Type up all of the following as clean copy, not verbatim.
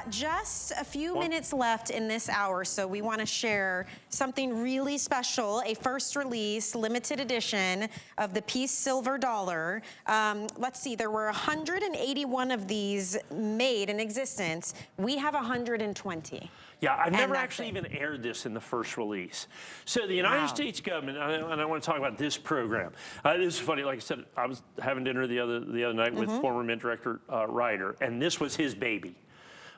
Just a few minutes left in this hour, so we want to share something really special, a first release, limited edition of the Peace Silver Dollar. Let's see, there were 181 of these made in existence. We have 120. Yeah, I've never actually even aired this in the first release. So the United States government, and I want to talk about this program. This is funny, like I said, I was having dinner the other night with former Mint Director Ryder, and this was his baby.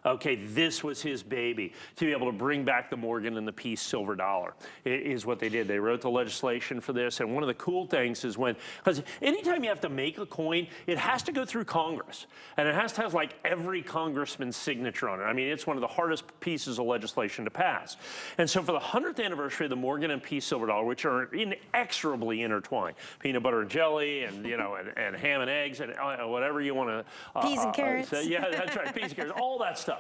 Okay, this was his baby, to be able to bring back the Morgan and the Peace Silver Dollar is what they did. They wrote the legislation for this, and one of the cool things is because anytime you have to make a coin, it has to go through Congress, and it has to have like every congressman's signature on it. I mean, it's one of the hardest pieces of legislation to pass. And so for the 100th anniversary of the Morgan and Peace Silver Dollar, which are inexorably intertwined, peanut butter and jelly, and and ham and eggs, and whatever you want to. Peas and carrots. Yeah, that's right, peas and carrots, all that stuff.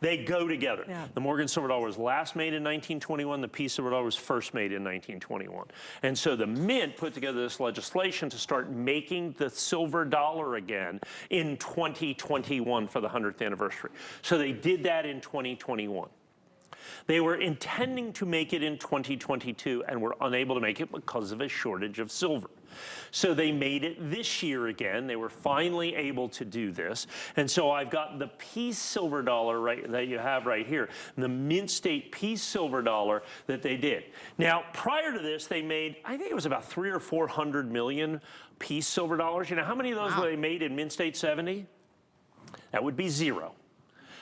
They go together. Yeah. The Morgan Silver Dollar was last made in 1921. The Peace Silver Dollar was first made in 1921. And so the Mint put together this legislation to start making the silver dollar again in 2021 for the 100th anniversary. So they did that in 2021. They were intending to make it in 2022 and were unable to make it because of a shortage of silver. So they made it this year again. They were finally able to do this. And so I've got the Peace Silver Dollar that you have right here, the Mint State Peace Silver Dollar that they did. Now, prior to this, they made, I think it was about 300 or 400 million Peace Silver Dollars. You know, how many of those were they made in Mint State 70? That would be 0.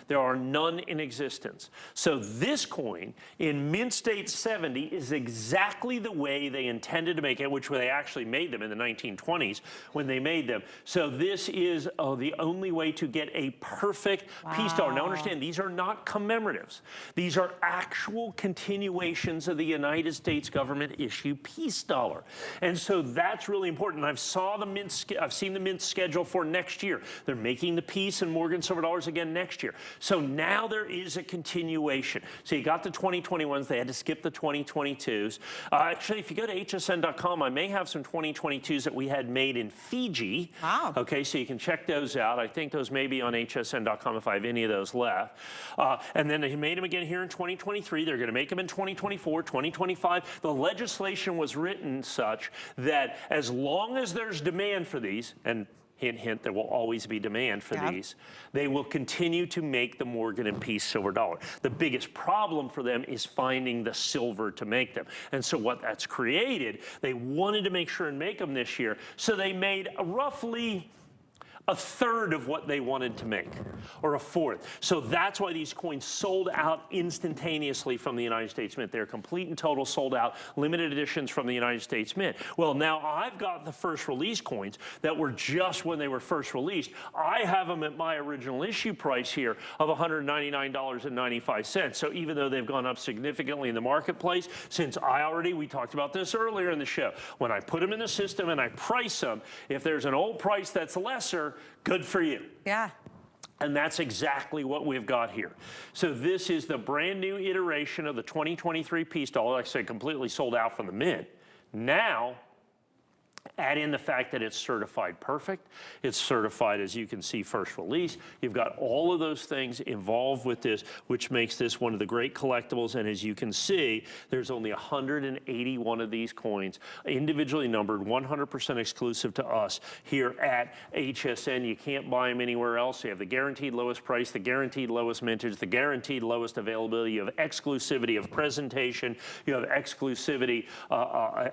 There are none in existence. So this coin in Mint State 70 is exactly the way they intended to make it, which they actually made them in the 1920s when they made them. So this is the only way to get a perfect peace dollar. Now understand, these are not commemoratives. These are actual continuations of the United States government issue peace dollar. And so that's really important. I've seen the Mint schedule for next year. They're making the Peace and Morgan Silver Dollars again next year. So now there is a continuation. So you got the 2021s, they had to skip the 2022s. Actually, if you go to hsn.com, I may have some 2022s that we had made in Fiji. Wow. Okay, so you can check those out. I think those may be on hsn.com if I have any of those left. And then they made them again here in 2023. They're going to make them in 2024, 2025. The legislation was written such that as long as there's demand for these, and hint, hint, there will always be demand for these. They will continue to make the Morgan and Peace Silver Dollar. The biggest problem for them is finding the silver to make them. And so what that's created, they wanted to make sure and make them this year. So they made roughly a third of what they wanted to make, or a fourth. So that's why these coins sold out instantaneously from the United States Mint. They're complete and total sold out, limited editions from the United States Mint. Well, now I've got the first release coins that were just when they were first released. I have them at my original issue price here of $199.95. So even though they've gone up significantly in the marketplace, since we talked about this earlier in the show, when I put them in the system and I price them, if there's an old price that's lesser, good for you. Yeah. And that's exactly what we've got here. So this is the brand new iteration of the 2023 Peace Dollar. Like I said, completely sold out from the Mint. Now, add in the fact that it's certified perfect. It's certified, as you can see, first release. You've got all of those things involved with this, which makes this one of the great collectibles. And as you can see, there's only 181 of these coins, individually numbered, 100% exclusive to us here at HSN. You can't buy them anywhere else. You have the guaranteed lowest price, the guaranteed lowest mintage, the guaranteed lowest availability. You have exclusivity of presentation. You have exclusivity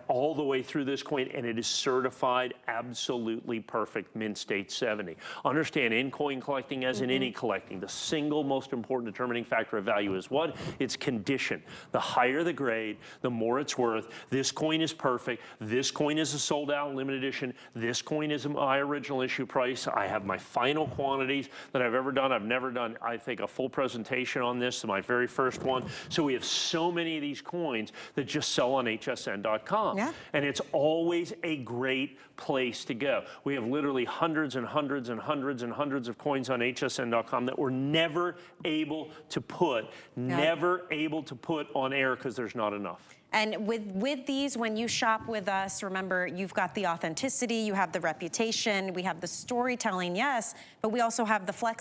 all the way through this coin, and it is certified absolutely perfect Mint State 70. Understand, in coin collecting, as in any collecting, the single most important determining factor of value is what? It's condition. The higher the grade, the more it's worth. This coin is perfect. This coin is a sold out limited edition. This coin is my original issue price. I have my final quantities that I've ever done. I've never done, I think, a full presentation on this, my very first one. So we have so many of these coins that just sell on hsn.com. Yeah. And it's always a great place to go. We have literally hundreds and hundreds and hundreds and hundreds of coins on hsn.com that we're never able to put on air because there's not enough. And with these, when you shop with us, remember, you've got the authenticity, you have the reputation, we have the storytelling, yes, but we also have the flex